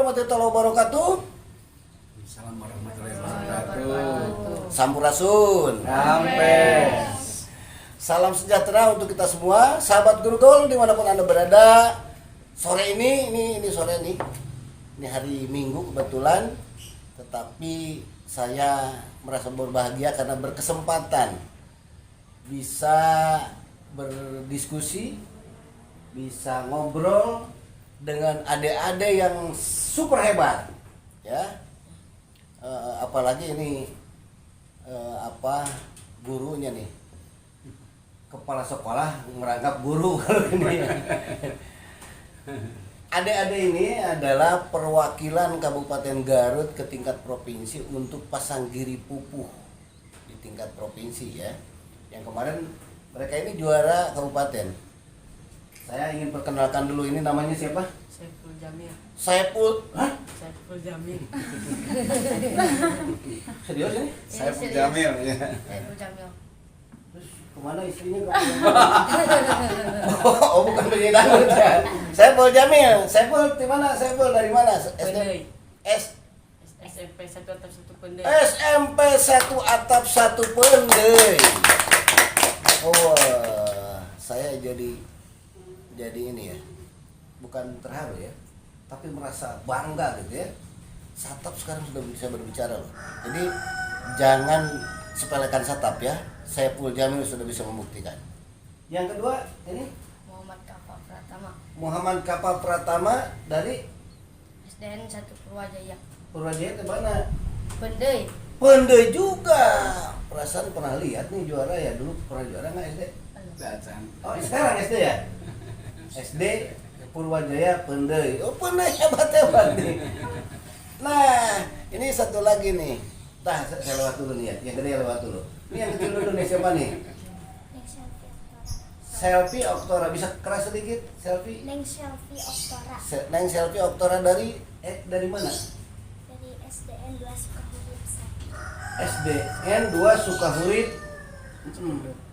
warahmatullahi wabarakatuh. Assalamualaikum warahmatullahi wabarakatuh. Sampurasun. Sampes. Salam sejahtera untuk kita semua, sahabat Guru Gaul dimanapun Anda berada. Sore ini sore nih. Ini hari Minggu kebetulan, tetapi saya merasa berbahagia karena berkesempatan bisa berdiskusi, bisa ngobrol dengan adik-adik yang super hebat, ya. Apalagi ini gurunya nih, kepala sekolah merangkap guru kalau ini. Adik-adik ini adalah perwakilan Kabupaten Garut ke tingkat provinsi untuk Pasanggiri Pupuh di tingkat provinsi, ya. Yang kemarin mereka ini juara kabupaten. Saya ingin perkenalkan dulu, ini namanya siapa? Saiful Jamil. Saiful, hah? Saiful Jamil. Serius ini? Saiful Jamil ya. Saiful Jamil. Terus kemana istrinya? Oh, bukan penyanyi dangdut ya. Saiful Jamil. Saiful di mana? Saiful dari mana? Pendai. SMP 1 atap 1 Pendai. SMP 1 atap 1 Pendai. Oh, saya jadi ini ya. Bukan terharu ya, tapi merasa bangga gitu ya. Satap sekarang sudah bisa berbicara loh. Jadi jangan sepelekan Satap ya. Saiful Jamil sudah bisa membuktikan. Yang kedua ini Muhammad Kapal Pratama. Muhammad Kapal Pratama dari SDN 1 Purwajaya. Purwajaya ke mana? Pendai. Pendai juga. Perasaan pernah lihat nih juara ya, dulu pernah juara nggak SD? Dacan. Oh sekarang SD ya? SD Purwajaya Pendai. Oh Pendai hebat nih. Nah ini satu lagi nih. Nah saya lewat dulu nih ya. Yang gede lewat dulu. Ini yang kecil dulu nih, siapa nih? Selfie Oktora. Bisa keras sedikit selfie? Neng Selfie Oktora Neng Selfie Oktora dari mana? dari SDN 2 Sukahurip 1. SDN 2 Sukahurip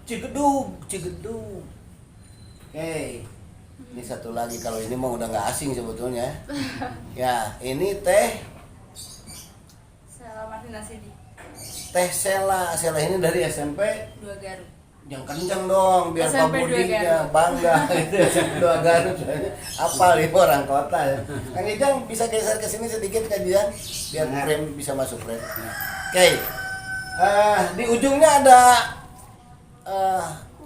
Cigedug. Oke. Ini satu lagi, kalau ini mah udah nggak asing sebetulnya. Ya, ini Teh Selamat Nasidi. Teh Sela ini dari SMP 2 Garut. yang kenceng dong biar Pak SMP 2 Budinya Garut. bangga gitu. SMP 2 Garut apa nih orang kota ya. Kang Ijang bisa geser ke sini sedikit kajian biar frame bisa masuk frame. Oke. Di ujungnya ada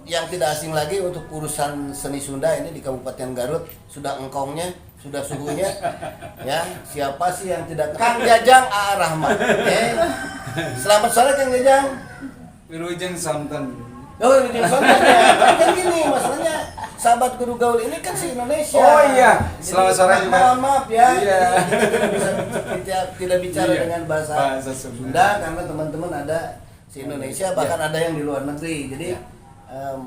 yang tidak asing lagi untuk urusan seni Sunda ini di Kabupaten Garut, sudah engkongnya, sudah suhunya, ya. Siapa sih yang tidak? Kang Jajang A. Rahmat. Selamat sore Kang Jajang. Wilujeng Santen. Oh, ini soalnya kan gini masalahnya, sahabat Guru Gaul ini kan se Indonesia. Oh iya, selamat sore juga. Mohon maaf ya, Iya. kita tidak bicara Iya, dengan bahasa Sunda karena teman-teman ada se Indonesia, bahkan ada yang di luar negeri. Jadi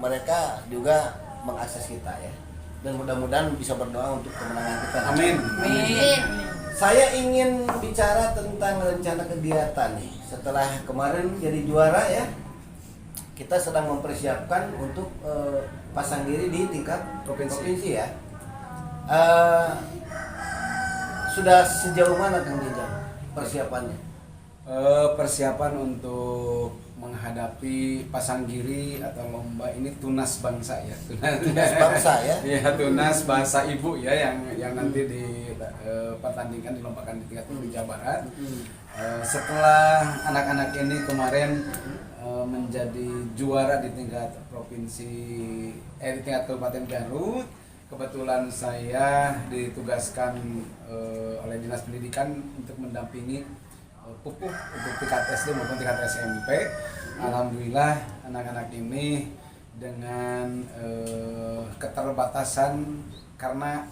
mereka juga mengakses kita ya. Dan mudah-mudahan bisa berdoa untuk kemenangan kita. Amin. Amin. Saya ingin bicara tentang rencana kegiatan nih. Setelah kemarin jadi juara ya, kita sedang mempersiapkan untuk Pasanggiri di tingkat provinsi ya. Sudah sejauh mana Kang Jajang persiapannya? Persiapan untuk menghadapi Pasanggiri atau lomba ini tunas bangsa ya. Tunas bangsa ya. Iya, tunas bahasa ibu ya yang nanti pertandingan dilombakan di tingkat Jawa Barat. Setelah anak-anak ini kemarin menjadi juara di tingkat provinsi di tingkat Kabupaten Garut, kebetulan saya ditugaskan oleh Dinas Pendidikan untuk mendampingi Pupuh untuk tingkat SD maupun tingkat SMP. Alhamdulillah anak-anak ini dengan keterbatasan karena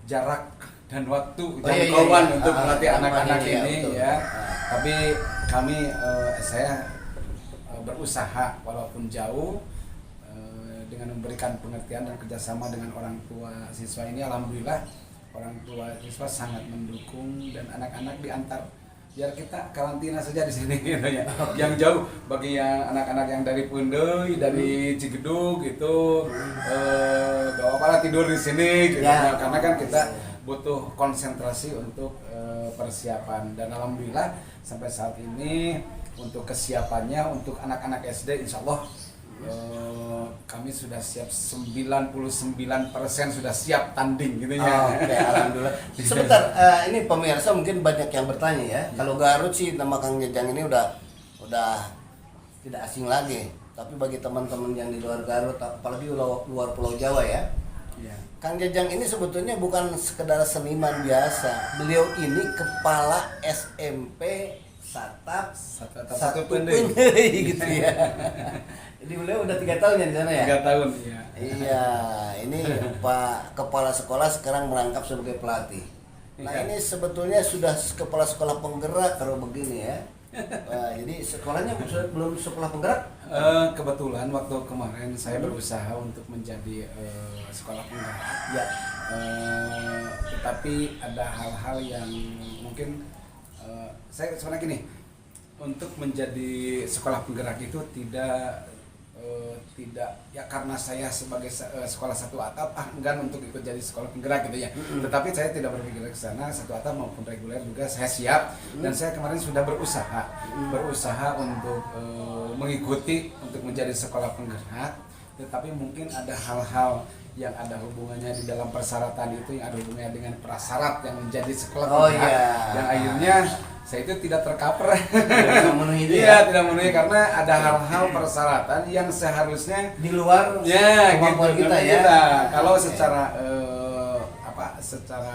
jarak dan waktu jangkauan untuk melatih anak-anak ini ya. Tapi kami saya berusaha walaupun jauh dengan memberikan pengertian dan kerjasama dengan orang tua siswa ini. Alhamdulillah orang tua siswa sangat mendukung dan anak-anak diantar biar kita karantina saja di sini gitu ya. Yang jauh bagi yang anak-anak yang dari Pendai, dari Cigedug gitu, gak apa-apa lah tidur di sini gitu ya. Karena kan kita butuh konsentrasi untuk persiapan, dan alhamdulillah sampai saat ini untuk kesiapannya untuk anak-anak SD insya Allah kami sudah siap 99% sudah siap tanding gitu ya. Oke, alhamdulillah. Sebentar, ini pemirsa mungkin banyak yang bertanya ya. Kalau Garut sih nama Kang Jajang ini udah tidak asing lagi. Tapi bagi teman-teman yang di luar Garut, apalagi luar Pulau Jawa ya, Iya. Kang Jajang ini sebetulnya bukan sekedar seniman biasa. Beliau ini kepala SMP Satap Satu Pendei gitu ya. Jadi beliau udah 3 tahun ya di sana ya? 3 tahun, iya. Iya, ini Pak Kepala Sekolah sekarang merangkap sebagai pelatih. Nah Iya. ini sebetulnya sudah kepala sekolah penggerak kalau begini ya. Jadi sekolahnya belum sekolah penggerak? Kebetulan waktu kemarin saya berusaha untuk menjadi sekolah penggerak. Ya. Tetapi ada hal-hal yang mungkin saya sebenarnya gini, untuk menjadi sekolah penggerak itu tidak ya karena saya sebagai sekolah satu atap enggan untuk ikut jadi sekolah penggerak gitu ya. Tetapi saya tidak berpikir ke sana, satu atap maupun reguler juga saya siap, dan saya kemarin sudah berusaha untuk mengikuti untuk menjadi sekolah penggerak. Tetapi mungkin ada hal-hal yang ada hubungannya di dalam persyaratan itu, yang ada hubungannya dengan prasyarat yang menjadi sekolah penggerak, yang akhirnya saya itu tidak tercover. Tidak memenuhi itu Iya, ya? tidak memenuhi karena ada hal-hal persyaratan yang seharusnya Di luar ya kemampuan gitu, kita ya. Kalau Oke. secara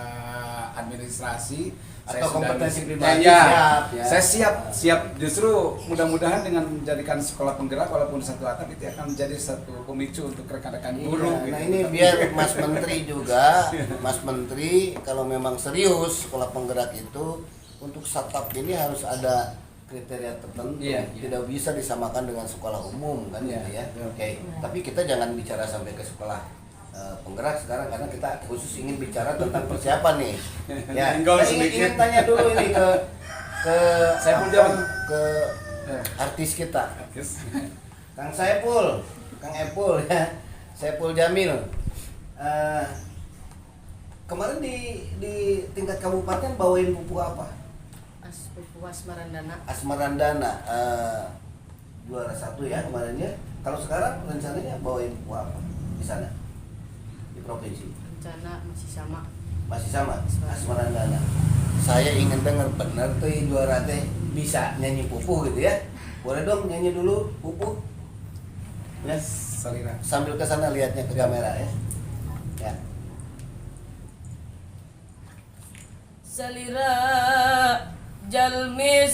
administrasi Atau saya sudah kompetensi bisa- pribadi ya, siap, ya. Saya siap. Justru mudah-mudahan dengan menjadikan sekolah penggerak walaupun satu atap itu akan menjadi satu pemicu untuk rekan-rekan guru. Iya, nah ini biar Mas Menteri juga, Mas Menteri kalau memang serius sekolah penggerak itu untuk satap ini harus ada kriteria tertentu, Iya, iya. tidak bisa disamakan dengan sekolah umum kan Iya, gitu ya. betul. Oke, tapi kita jangan bicara sampai ke sekolah penggerak sekarang karena kita khusus ingin bicara tentang persiapan nih. Ya, Tinggal saya ingin sedikit. tanya dulu ini ke Saiful apa, Jamil. ke artis kita. Yes. Kang Saiful, Kang Epul ya, Saiful Jamil. Kemarin di tingkat kabupaten bawain pupuk apa? Pupuk Asmarandana. Asmarandana, juara 1 ya kemarinnya. Kalau sekarang rencananya bawain pupuk apa di sana di provinsi? Rencana masih sama. Masih sama, Asmarandana. Saya ingin dengar benar tuh juara teh bisa nyanyi pupuk gitu ya. Boleh dong nyanyi dulu pupuk? Ya. Salira. Sambil ke sana lihatnya ke kamera ya. Ya. Salira jalmi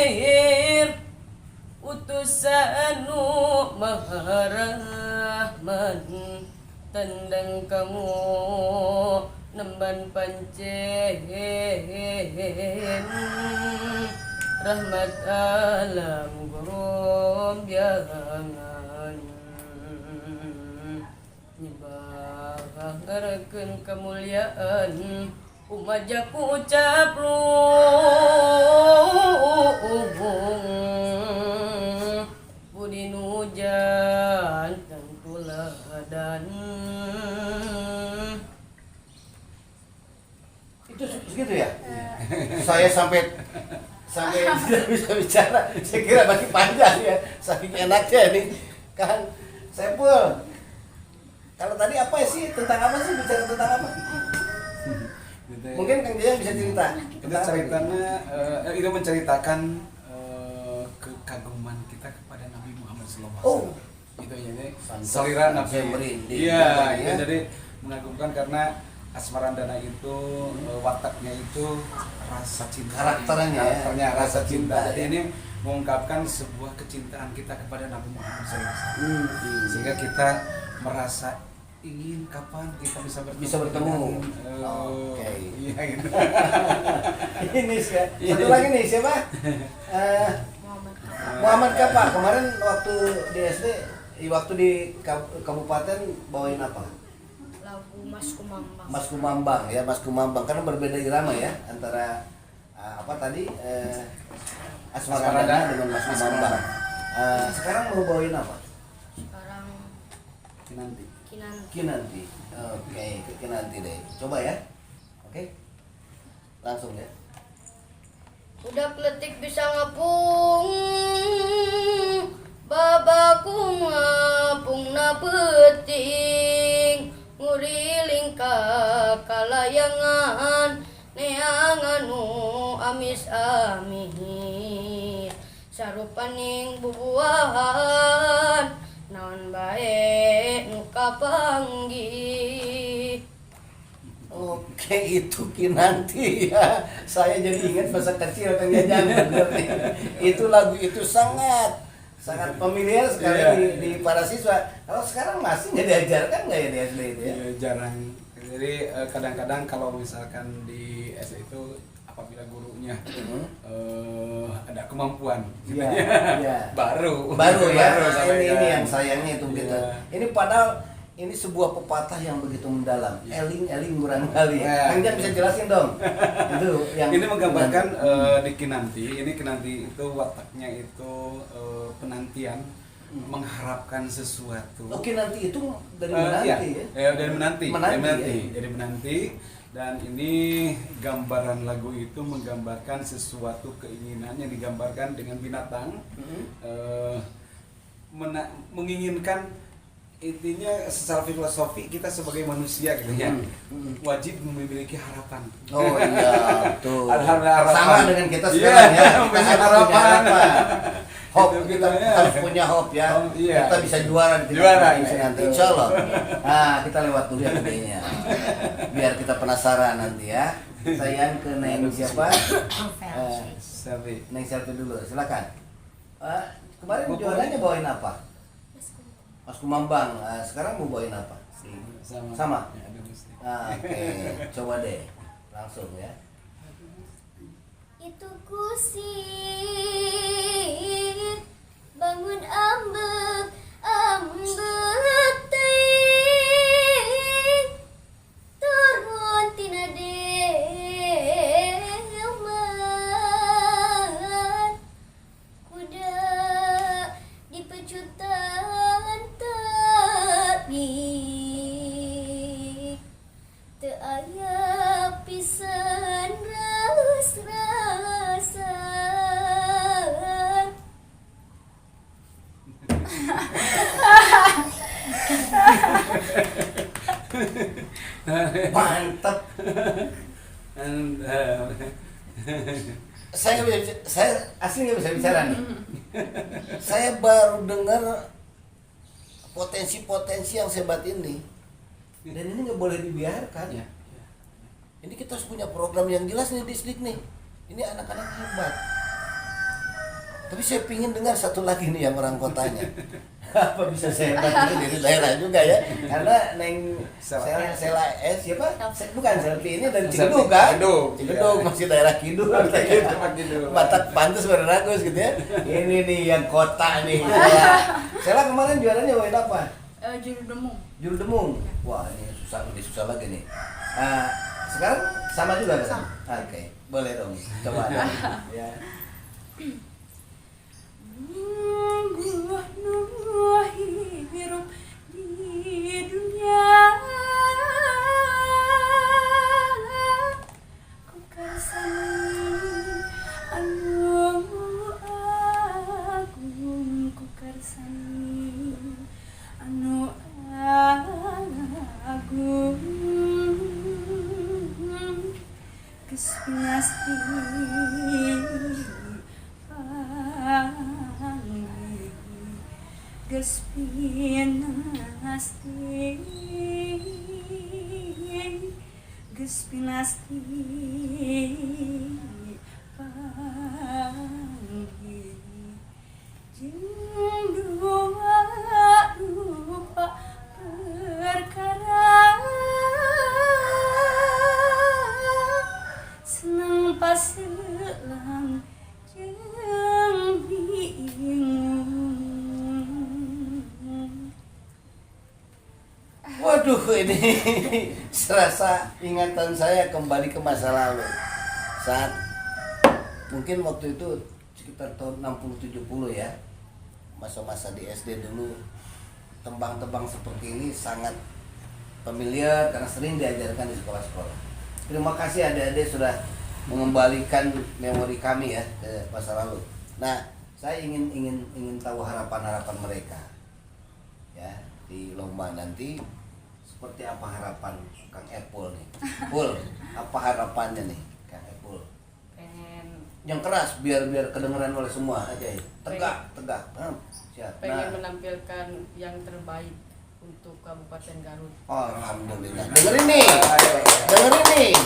sinalir utusanu maharahman tandang kamu nemban pancen rahmat alam gurum jangan nyebahkan kemuliaan umajaku ucap budi nujan dan tuladan. Itu segitu ya? Saya sampai tidak bisa bicara. Saya kira masih panjang ya. Saking enaknya nih. Kan Saiful. Kalau tadi apa sih? Tentang apa sih? Bicara tentang apa? Gitu ya. Mungkin Kang Jaya bisa cerita. Itu Tentang apa ceritanya itu menceritakan kekaguman kita kepada Nabi Muhammad SAW. Oh. Itu ya, ini Pantas Salira saya Nabi. merinding. Iya, Ya. itu jadi mengagumkan karena Asmarandana itu wataknya itu rasa cinta. Karakternya ya. Karakternya rasa cinta. Jadi ya. ini mengungkapkan sebuah kecintaan kita kepada Nabi Muhammad SAW. Sehingga kita merasa ingin kapan kita bisa bertemu. Bisa bertemu. Oke. Iya gitu. Ini satu lagi nih siapa? Muhammad Kapa. Kemarin waktu di SD, waktu di kabupaten bawain apa? Lagu Mas Kumambang. Mas Kumambang ya, Mas Kumambang karena berbeda irama ya antara apa tadi Asmarandana dengan Mas Kumambang. Sekarang mau bawain apa? Sekarang Kinanti. Kinanti. Oke, ke Kinanti deh. Coba ya. Oke. Langsung ya. Udah kletik bisa ngapung, babaku ngapung na peting, nguriling ka kalayangan, neanganu amis-amis, sarupaning bubuahan, naon bae nu kapanggih. Oke, itu Kinanti ya. Saya jadi ingat masa kecil Kang Jajang. Itu lagu itu sangat familiar sekali di para siswa. Kalau sekarang masih nggak diajarkan nggak ya di SD itu ya? Jarang. Jadi kadang-kadang kalau misalkan di SD itu apabila gurunya ada kemampuan gitu Iya, ya. iya. baru ya. sampai Ini kan. yang sayangnya itu gitu. Iya. Ini padahal ini sebuah pepatah yang begitu mendalam. Eling murang kali. Iya. Kang Jan bisa jelasin dong. Itu yang Ini menggambarkan di Kinanti. Ini Kinanti itu wataknya itu penantian, mengharapkan sesuatu. Oke, nanti itu dari menanti ya. Dari menanti. Menanti, ya. Jadi menanti. Dan ini gambaran lagu itu menggambarkan sesuatu keinginan yang digambarkan dengan binatang, menginginkan. Intinya secara filosofi kita sebagai manusia gitu ya, wajib memiliki harapan. Oh iya, betul. Ada harapan. Sama dengan kita sekarang ya. Kita Punya harus harapan. punya harapan. Hope, Itu kita ya. harus punya hope ya. Oh, iya. Kita bisa juara di Juara, tingkat ya, nanti. itu. Insya Allah. Nah, kita lewat dulu ya kedainya. Biar kita penasaran nanti ya. Sayang ke Neng siapa? Selfie. Neng Selfie dulu. Silakan. Kemarin juaranya bawain apa? Mas Kumambang. Sekarang mau bawain apa? Sama? Ya, ada musik. Oke, coba deh. Langsung ya. Itu kusir bangun ambek teuing turun tina delman kuda di pecutan tapi teu aya pisan ras-rasan. Mantap. Saya nggak bisa, saya asli nggak bisa bicara nih. Saya baru dengar potensi-potensi yang sehebat ini, dan ini nggak boleh dibiarkan. Ya. Ini kita harus punya program yang jelas nih di Sdik nih. Ini anak-anak hebat. Tapi saya pingin dengar satu lagi nih yang orang kotanya. Apa bisa sehebat ini dari daerah juga ya? Karena Neng Sela siapa? Bukan Selfie ini dari Cigedug kan? Cigedug masih daerah Kidul. Batak pantas beragus gitu ya. Ini nih yang kota nih. Sela kemarin juaranya bawain apa? Juru demung. Juru demung. Wah, ini lebih susah lagi nih. Sekarang sama juga kan? Oke, boleh dong. Coba. Ya. Nuh hirup di dunia ku karsani anu agung ku karsani anu agung geus pasti geus pinasti geus pinasti panggih jeung dua rupa perkara seneng paseulang jeung bingung. Waduh, ini serasa ingatan saya kembali ke masa lalu. Saat mungkin waktu itu sekitar tahun 60-70 ya. Masa-masa di SD dulu. tembang-tembang seperti ini sangat familiar karena sering diajarkan di sekolah-sekolah. Terima kasih adik-adik sudah mengembalikan memori kami ya ke masa lalu. Nah, saya ingin tahu harapan-harapan mereka ya di lomba nanti. Seperti apa harapan Kang Epul nih? Pul, apa harapannya nih Kang Epul? Pengen Yang keras biar kedengeran oleh semua aja ya. Tegak. Siap. pengen menampilkan yang terbaik untuk Kabupaten Garut. Alhamdulillah. Dengerin nih.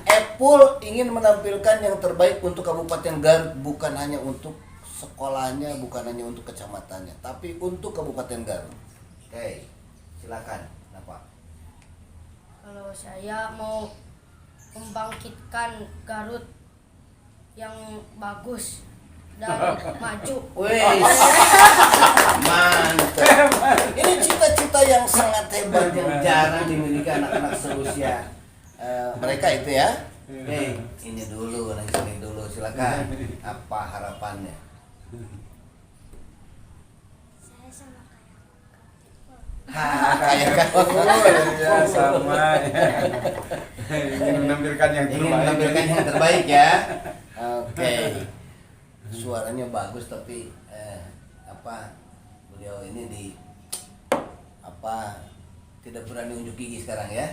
Epul ingin menampilkan yang terbaik untuk Kabupaten Garut, bukan hanya untuk sekolahnya, bukan hanya untuk kecamatannya, tapi untuk Kabupaten Garut. Oke, silakan. Kenapa? Kalau saya mau membangkitkan Garut yang bagus dan maju. Wih, mantap. Ini cita-cita yang sangat hebat yang jarang dimiliki anak-anak seusia mereka itu ya. Ini dulu, nanti dulu, silakan. Apa harapannya? Saya sama kayak Kayak Ya, sama ya. Ingin menampilkan yang ingin terbaik. menampilkan yang terbaik ya. Oke. Suaranya bagus tapi beliau ini tidak berani unjuk gigi sekarang ya.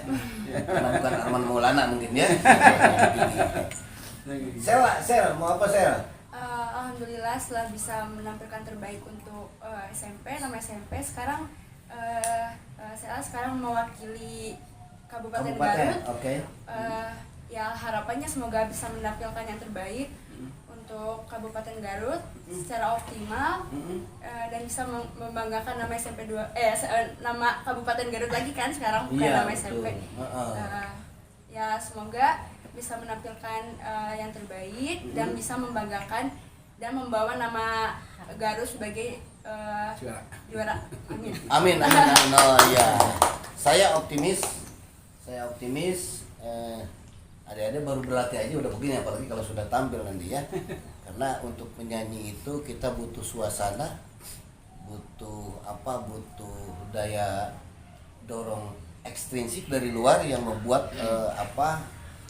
Karena bukan Arman Maulana mungkin ya. Sel, mau apa Sel? Alhamdulillah setelah bisa menampilkan terbaik untuk SMP, nama SMP sekarang saya sekarang mewakili Kabupaten Garut. Oke. Ya harapannya semoga bisa menampilkan yang terbaik untuk Kabupaten Garut secara optimal dan bisa membanggakan nama SMP 2 nama Kabupaten Garut lagi kan sekarang bukan Iya, nama SMP. Ya semoga bisa menampilkan yang terbaik dan bisa membanggakan dan membawa nama Garut sebagai juara. Amin. Amin. Oh ya. Saya optimis. Adik-adik baru berlatih aja udah begini, apalagi kalau sudah tampil nanti ya. Karena untuk menyanyi itu kita butuh suasana, butuh daya dorong ekstrinsik dari luar yang membuat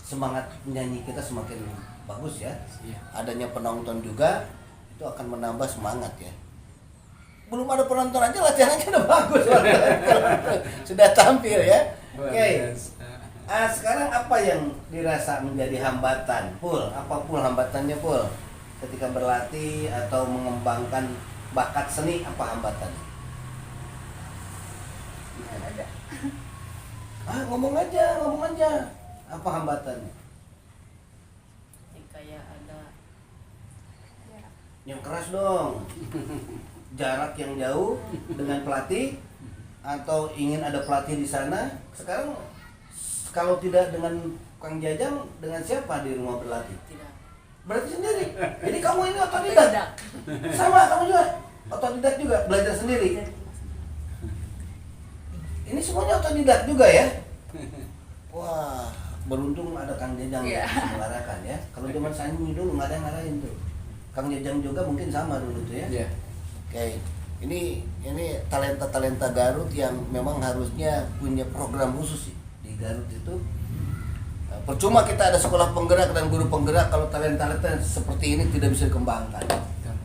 semangat menyanyi kita semakin bagus ya. Adanya penonton juga itu akan menambah semangat ya. Belum ada penonton aja latihannya udah bagus. Sudah tampil ya. Oke. Sekarang apa yang dirasa menjadi hambatan? Apa hambatannya Pul? Ketika berlatih atau mengembangkan bakat seni, apa hambatannya? Ngomong aja. Apa hambatannya? Kayak ada Yang keras dong. Jarak yang jauh dengan pelatih atau ingin ada pelatih di sana. Sekarang kalau tidak dengan Kang Jajang, dengan siapa di rumah berlatih? tidak Berarti sendiri. Jadi kamu ini otodidak. Sama kamu juga otodidak juga, belajar sendiri. Ini semuanya otodidak juga ya. Wah, beruntung ada Kang Jajang yang bisa mengarahkan ya. Kalau zaman Sanyi dulu nggak ada yang ngarahin tuh. Kang Jajang juga mungkin sama dulu tuh ya. Iya. Oke, ini talenta Garut yang memang harusnya punya program khusus sih. Di Garut itu percuma kita ada sekolah penggerak dan guru penggerak kalau talenta seperti ini tidak bisa dikembangkan.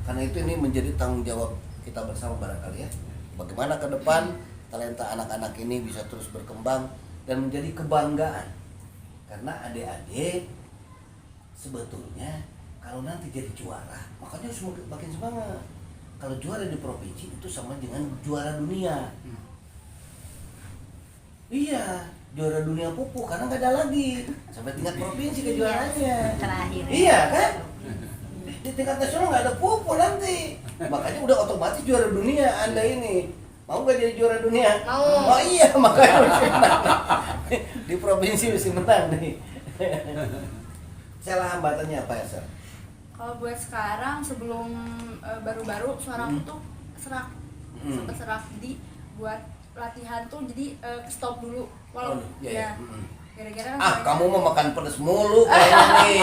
Karena itu ini menjadi tanggung jawab kita bersama barangkali ya. Bagaimana ke depan talenta anak-anak ini bisa terus berkembang dan menjadi kebanggaan. Karena adik-adik sebetulnya kalau nanti jadi juara, makanya harus makin semangat. Kalau juara di provinsi itu sama dengan juara dunia. Iya, juara dunia pupuk karena nggak ada lagi sampai tingkat provinsi kejuaraannya. terakhir. Iya kan? Di tingkat nasional nggak ada pupuk nanti. Makanya udah otomatis juara dunia Anda ini. Mau nggak jadi juara dunia? Mau. Oh iya, makanya mesti menang. Di provinsi mesti menang nih. Salah hambatannya apa ya, Sir? Kalau buat sekarang sebelum baru-baru suara aku tuh serak, sempat serak, jadi buat latihan tuh jadi stop dulu walau iya. gara-gara Kamu mau makan pedas mulu kayaknya nih.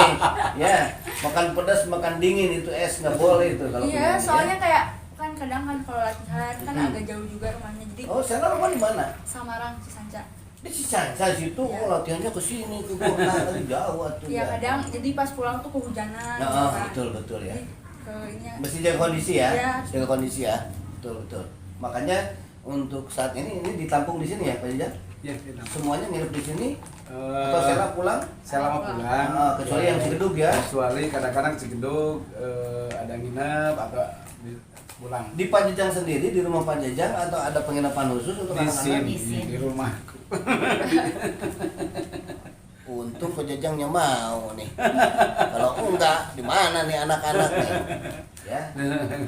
Ya, makan pedas, makan dingin itu es nggak boleh itu kalau iya penyanyi, soalnya ya. kayak kan kan kadang kan kalau latihan kan agak jauh juga rumahnya, jadi Oh, Sela rumah di mana? Samarang Cisanca. Di Cisanca situ. Iya. Oh, latihannya ke sini ke Gorna lagi jauh atuh. Iya kadang jadi pas pulang tuh kehujanan. Nah, gitu kan. betul ya. Jadi ke ininya. Mesti jaga kondisi ya. Iya. Jaga kondisi ya. Betul. Makanya untuk saat ini ditampung di sini ya, Pak Jajang? Ya, kita. Semuanya nginep di sini Eh, atau Sela pulang? Saya lama pulang. Kecuali yang Cigedug ya. Kecuali kadang-kadang Cigedug ada nginep atau pulang. Di Pak Jajang sendiri, di rumah Pak Jajang atau ada penginapan khusus untuk Di anak-anak? sini di rumahku. Untung Pak Jajangnya mau nih. Kalau enggak, di mana nih anak-anak nih? Ya.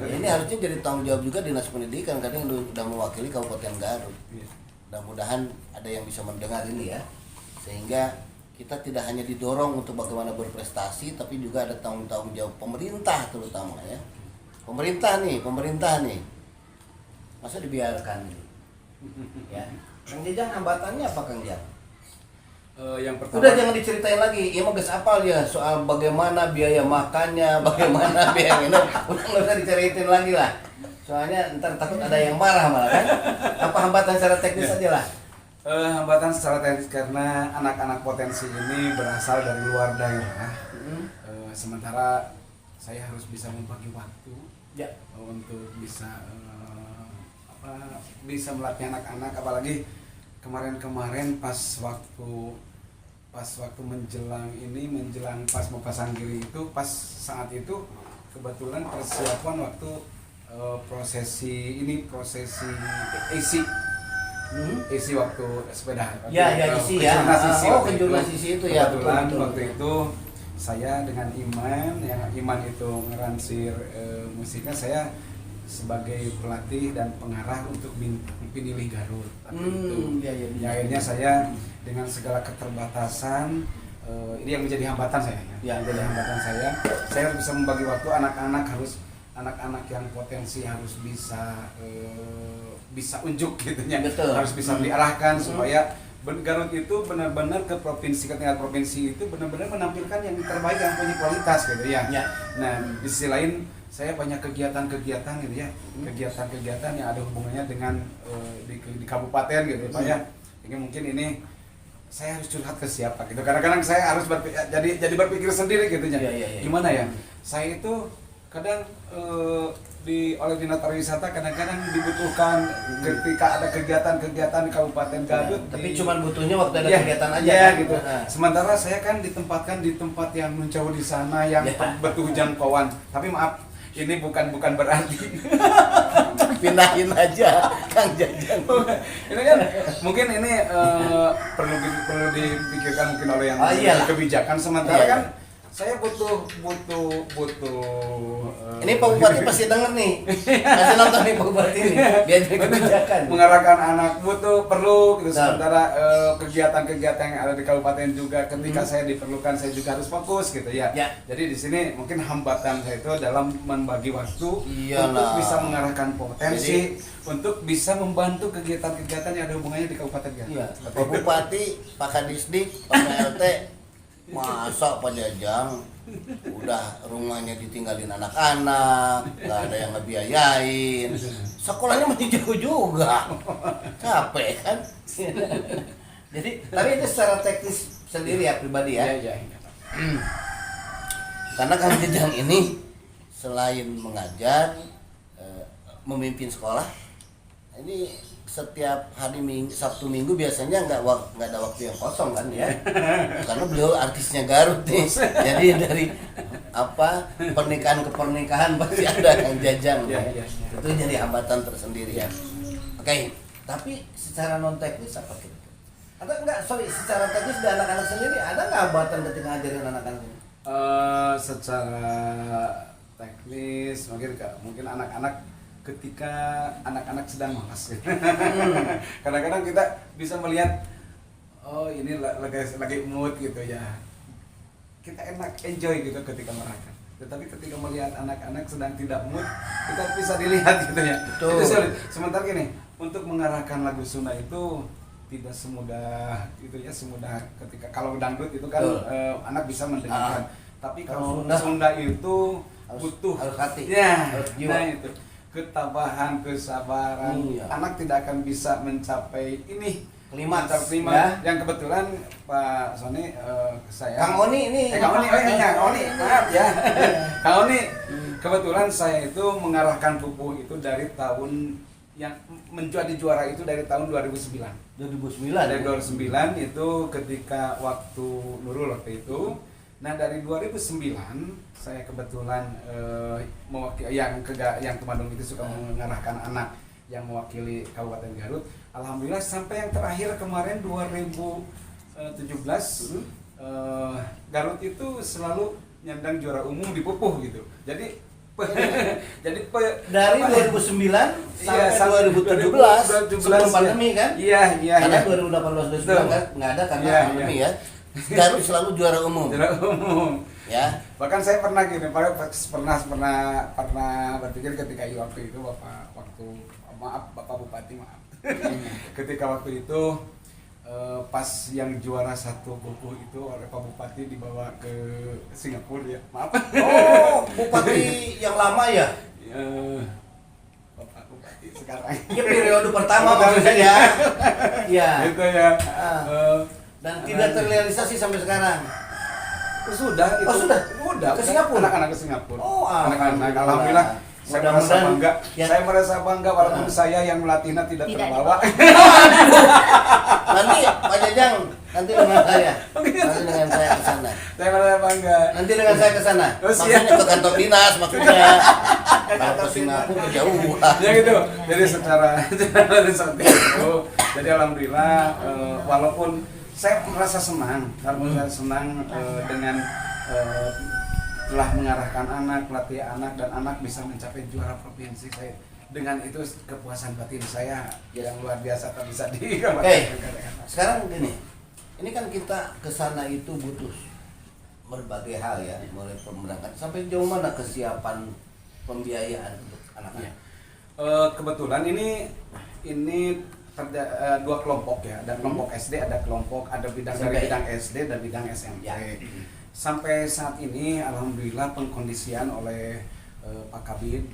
Ini harusnya jadi tanggung jawab juga Dinas Pendidikan karena yang sudah mewakili Kabupaten Garut. Mudah-mudahan ada yang bisa mendengar ini ya. Sehingga kita tidak hanya didorong untuk bagaimana berprestasi, tapi juga ada tanggung jawab pemerintah terutama ya. Pemerintah nih. Masa dibiarkan nih? Ya. Kang Jajang hambatannya apa Kang Jajang? Yang pertama Udah jangan diceritain lagi, ya mah geus apal ya soal bagaimana biaya makannya, bagaimana biaya minum, udah nggak usah diceritain lagi lah. Soalnya ntar takut ada yang marah malah kan. Apa hambatan secara teknis aja lah. hambatan secara teknis karena anak-anak potensi ini berasal dari luar daerah. Sementara saya harus bisa membagi waktu Ya. untuk bisa bisa melatih anak-anak, apalagi kemarin pas waktu menjelang pas mau pasang giri itu, pas saat itu kebetulan persiapan waktu prosesi isi waktu sepeda. Ya, isi ya. Kejurnas isi itu ya. Kebetulan Betul. waktu itu saya dengan Iman, yang Iman itu ngeransir musiknya, saya sebagai pelatih dan pengarah untuk Pinilih Garut. Ya. Akhirnya saya dengan segala keterbatasan, ini yang menjadi hambatan saya. Ya. Menjadi hambatan saya harus bisa membagi waktu. Anak-anak yang potensi harus bisa unjuk gitu ya. Betul. Harus bisa diarahkan supaya Garut itu benar-benar ke tingkat provinsi itu benar-benar menampilkan yang terbaik, yang punya kualitas gitu ya. Ya. Nah, di sisi lain saya banyak kegiatan-kegiatan gitu ya, kegiatan-kegiatan yang ada hubungannya dengan di kabupaten gitu Pak ya. Jadi mungkin ini saya harus curhat ke siapa gitu. Kadang-kadang saya harus jadi berpikir sendiri gitu ya. Ya. Gimana ya? Saya itu kadang oleh Dinas Pariwisata kadang-kadang dibutuhkan ketika ada kegiatan-kegiatan di Kabupaten Garut. Tapi cuman butuhnya waktu ada Ya, kegiatan aja ya, kan? gitu. Nah. Sementara saya kan ditempatkan di tempat yang menjauh di sana yang betul jangkauan. Tapi maaf, ini bukan berarti Pindahin aja Kang Jajang. ini kan mungkin ini perlu dipikirkan mungkin oleh yang iyalah. kebijakan. Sementara Iya. kan saya butuh Ini Pak Bupati pasti denger nih. Pasti nonton nih Pak Bupati nih. Biar jadi kebijakan. mengarahkan anak perlu gitu. Nah. Sementara kegiatan-kegiatan yang ada di kabupaten juga ketika saya diperlukan, saya juga harus fokus gitu ya. Ya. Jadi di sini mungkin hambatan saya itu dalam membagi waktu Iyalah. untuk bisa mengarahkan potensi, untuk bisa membantu kegiatan-kegiatan yang ada hubungannya di kabupaten Garut. Iya. Pak Bupati, Pak Kadisdik, Pak PLT, masa Pak Jajang udah rumahnya ditinggalin anak-anak, nggak ada yang ngebiayain, sekolahnya masih jauh juga, capek kan? Jadi, tapi itu secara teknis sendiri ya pribadi ya. Iya. Karena Kang Jajang ini selain mengajar, memimpin sekolah, ini setiap hari Sabtu Minggu biasanya nggak ada waktu yang kosong kan ya, karena beliau artisnya Garut nih. Jadi dari pernikahan ke pernikahan pasti ada Kang Jajang. Ya. Itu jadi hambatan tersendiri ya. Oke, tapi secara non teknis apa kira? Secara teknis dari anak-anak sendiri ada nggak hambatan ketika ngajarin anak-anak ini? Secara teknis mungkin anak-anak ketika anak-anak sedang malas. Kadang-kadang kita bisa melihat ini lagi mood gitu ya. Kita enak enjoy gitu ketika merayakan. Tetapi ketika melihat anak-anak sedang tidak mood, kita bisa dilihat gitu ya. Betul. Itu sulit. Sementara gini, untuk mengarahkan lagu Sunda itu tidak semudah itu ya, semudah ketika kalau dangdut itu kan anak bisa mendengarkan. Tapi kalau Sunda itu butuh harus hati, ya, harus jiwa. nah itu. ketabahan, kesabaran, Iya. anak tidak akan bisa mencapai ini Klimaks, klimaks. ya. Yang kebetulan Pak Sony saya Kang Oni ini. Kang Oni, Kang Oni, maaf ya. Kang Oni, kebetulan saya itu mengarahkan pupuh itu dari tahun yang menjadi juara itu dari tahun 2009. 2009. Dari 2009 itu ketika waktu Nurul waktu itu. Nah dari 2009 saya kebetulan mewakili yang ke Bandung itu suka mengarahkan anak yang mewakili Kabupaten Garut. Alhamdulillah sampai yang terakhir kemarin 2017 Garut itu selalu nyandang juara umum di pupuh gitu. Jadi Dari 2009 sampai 2017 sebelum pandemi kan? Iya. Karena 2018 2019 kan nggak ada karena Iya, pandemi iya. ya. Garut selalu juara umum. Juara umum. Ya. Bahkan saya pernah gini, pernah berpikir ketika waktu itu Bapak Bupati maaf. Ketika waktu itu pas yang juara satu buku itu oleh Pak Bupati dibawa ke Singapura ya, maaf. Oh, Bupati yang lama ya? Bapak Bupati sekarang. Ini periode pertama maksudnya ya. Iya. Itu ya. Dan tidak terrealisasi sampai sekarang. Sudah itu. Oh, sudah? Ke Singapura? Anak-anak ke Singapura. Oh, anak-anak. alhamdulillah. Alhamdulillah. Saya merasa bangga. Ya. Saya merasa bangga walaupun saya yang melatihnya tidak terbawa. Nanti Pak Jajang, nanti dengan saya. Nanti dengan saya ke sana. Saya merasa bangga. Nanti dengan saya ke sana. Oh, siap. Maksudnya ke kantor dinas maksudnya. Kalau ke Singapura kejauhan. Ya gitu. Jadi secara seperti itu. Jadi alhamdulillah walaupun saya merasa senang dengan telah mengarahkan anak, melatih anak dan anak bisa mencapai juara provinsi. Saya dengan itu kepuasan batin saya yang luar biasa tak bisa Sekarang gini, ini kan kita ke sana itu butuh berbagai hal ya, mulai pemberangkatan sampai jauh mana kesiapan pembiayaan untuk anak-anak. Kebetulan ini dua kelompok ya, ada kelompok SD, ada bidang SMP. dari bidang SD dan bidang SMP. Ya. Sampai saat ini alhamdulillah pengkondisian oleh Pak Kabid,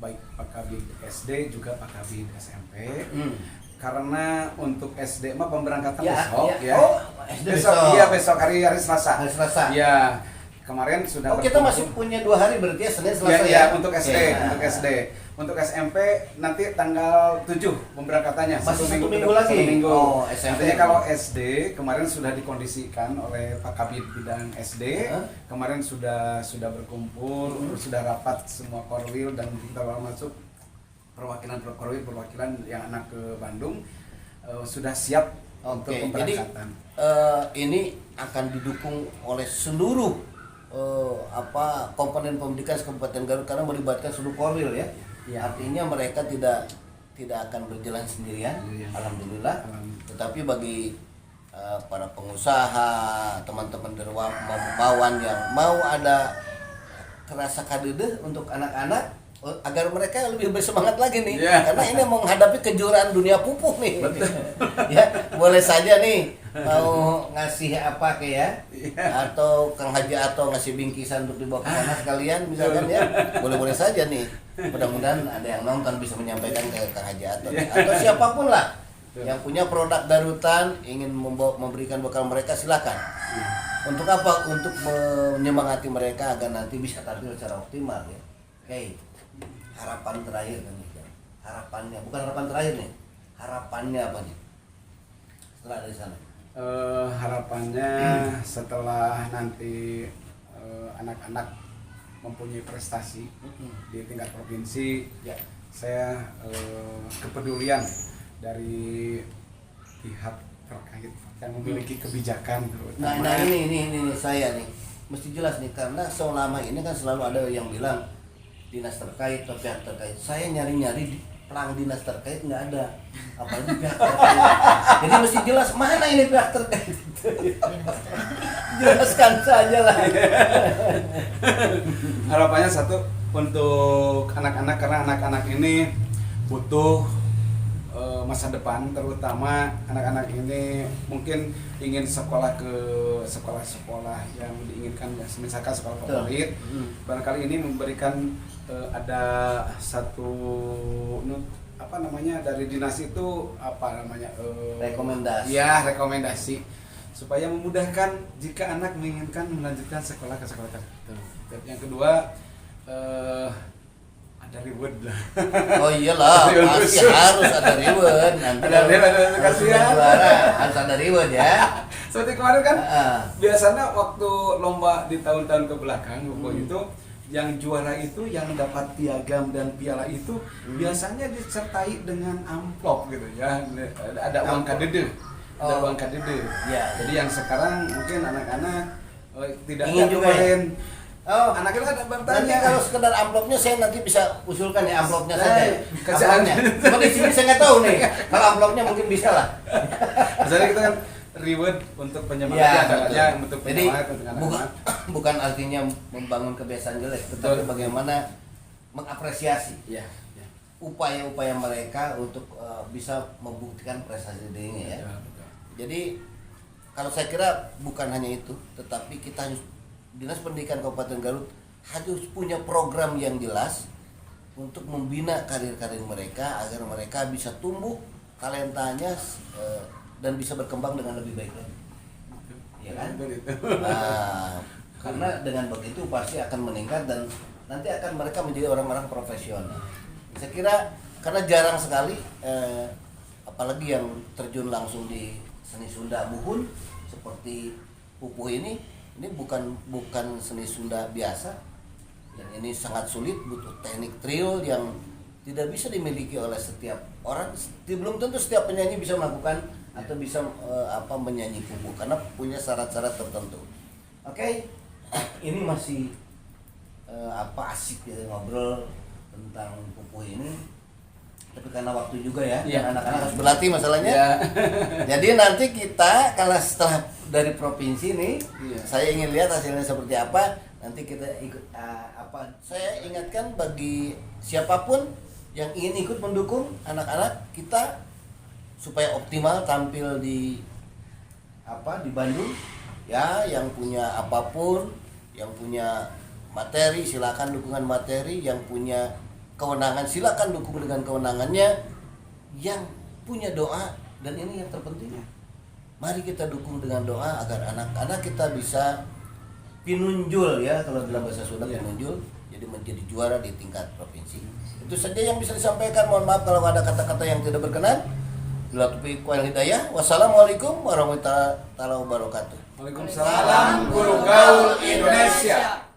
baik Pak Kabid SD juga Pak Kabid SMP. Karena untuk SD mah pemberangkatan besok ya. Oh, SD besok. Iya besok hari Selasa. Hari Selasa. Iya. Kemarin sudah kita masih punya 2 hari berarti ya, Senin Selasa ya. ya. Untuk SD, untuk SD. Untuk SMP nanti tanggal 7 pemberangkatannya. Masih satu minggu ke depan, lagi? 1 minggu. Oh, SMP. Artinya kalau SD kemarin sudah dikondisikan oleh Pak Kabid bidang SD. Kemarin sudah berkumpul, sudah rapat semua korwil dan kita baru masuk perwakilan yang anak ke Bandung sudah siap untuk pemberangkatan. Jadi ini akan didukung oleh seluruh komponen pendidikan Kabupaten Garut karena melibatkan seluruh korwil ya. Artinya mereka tidak akan berjalan sendirian. Alhamdulillah. Tetapi bagi para pengusaha, teman-teman dermawan yang mau ada kerasa kadedeh untuk anak-anak agar mereka lebih bersemangat lagi nih. Karena ini menghadapi kejuaraan dunia pupuh nih. Ya, boleh saja nih mau ngasih apa kayak atau Kang Haji atau ngasih bingkisan untuk dibawa ke sana sekalian misalkan ya. Boleh-boleh saja nih. Mudah-mudahan ada yang nonton bisa menyampaikan ke Kang Haji atau siapapun lah yang punya produk darutan ingin memberikan bekal mereka, silakan. Untuk apa? Untuk menyemangati mereka agar nanti bisa tampil secara optimal ya. Harapan terakhir kan nih. Harapannya, bukan harapan terakhir nih. Harapannya apa nih? Setelah dari sana. Harapannya setelah nanti anak-anak mempunyai prestasi di tingkat provinsi, saya kepedulian dari pihak terkait yang memiliki kebijakan. Nah ini saya nih mesti jelas nih karena selama ini kan selalu ada yang bilang dinas terkait atau pihak terkait. Saya nyari-nyari di pelang dinas terkait nggak ada, apalagi pihak terkait. Jadi mesti jelas mana ini pihak terkait. Jelaskan saja lah. Harapannya satu untuk anak-anak karena anak-anak ini butuh masa depan, terutama anak-anak ini mungkin ingin sekolah ke sekolah-sekolah yang diinginkan, ya misalkan sekolah favorit. Barangkali ini memberikan ada satu apa namanya dari dinas itu apa namanya Rekomendasi. ya rekomendasi supaya memudahkan jika anak menginginkan melanjutkan sekolah ke sekolah tertentu. Yang kedua ada reward lah. Oh iyalah, pasti harus ada reward. Nanti Ada kalau reward, harus kasihan. juara, harus ada reward ya. Seperti kemarin kan Heeh. biasanya waktu lomba di tahun-tahun ke belakang itu yang juara itu yang dapat piagam dan piala itu biasanya disertai dengan amplop gitu ya, ada uang kadede, ada Oh. uang kadede. Ya. Jadi yang sekarang mungkin anak-anak tidak Ingin ada juga ya? kemarin. Oh, Anak itu ada nanti bertanya kalau sekedar amplopnya saya nanti bisa usulkan ya amplopnya Nah, saja. kasih Amplopnya. aja. Cuma di sini saya nggak tahu nih. Kalau amplopnya mungkin bisa lah. misalnya kita kan reward untuk penyemangat Ya, adanya betul. untuk Jadi penyemangat untuk bukan anak-anak. bukan artinya membangun kebiasaan jelek, tetapi Betul. bagaimana mengapresiasi Ya, ya. upaya-upaya mereka untuk bisa membuktikan prestasi dirinya ya. Ya, betul. Jadi kalau saya kira bukan hanya itu, tetapi kita harus Dinas Pendidikan Kabupaten Garut harus punya program yang jelas untuk membina karir-karir mereka agar mereka bisa tumbuh talentanya dan bisa berkembang dengan lebih baik lagi. Ya kan? Betul itu. Nah, karena dengan begitu pasti akan meningkat dan nanti akan mereka menjadi orang-orang profesional. Saya kira karena jarang sekali apalagi yang terjun langsung di seni Sunda Buhun seperti Pupuh ini bukan seni Sunda biasa. Yang ini sangat sulit, butuh teknik trill yang tidak bisa dimiliki oleh setiap orang. Belum tentu setiap penyanyi bisa melakukan atau bisa menyanyi Pupuh karena punya syarat-syarat tertentu. Oke, ini masih asik ya ngobrol tentang Pupuh ini. Tapi karena waktu juga ya, Iya. dan anak-anak harus berlatih masalahnya. Ya. Jadi nanti kita kalau setelah dari provinsi nih, Iya. saya ingin lihat hasilnya seperti apa. Nanti kita ikut Saya ingatkan bagi siapapun yang ingin ikut mendukung anak-anak kita supaya optimal tampil di Bandung ya, yang punya apapun, yang punya materi silakan dukungan materi, yang punya kewenangan silakan dukung dengan kewenangannya, yang punya doa dan ini yang terpenting. Mari kita dukung dengan doa agar anak-anak kita bisa pinunjul ya, kalau dalam bahasa Sunda pinunjul, jadi menjadi juara di tingkat provinsi. Itu saja yang bisa disampaikan. Mohon maaf kalau ada kata-kata yang tidak berkenan. Bila taufiq wal hidayah. Wassalamualaikum warahmatullahi wabarakatuh. Waalaikumsalam, Guru Gaul Indonesia.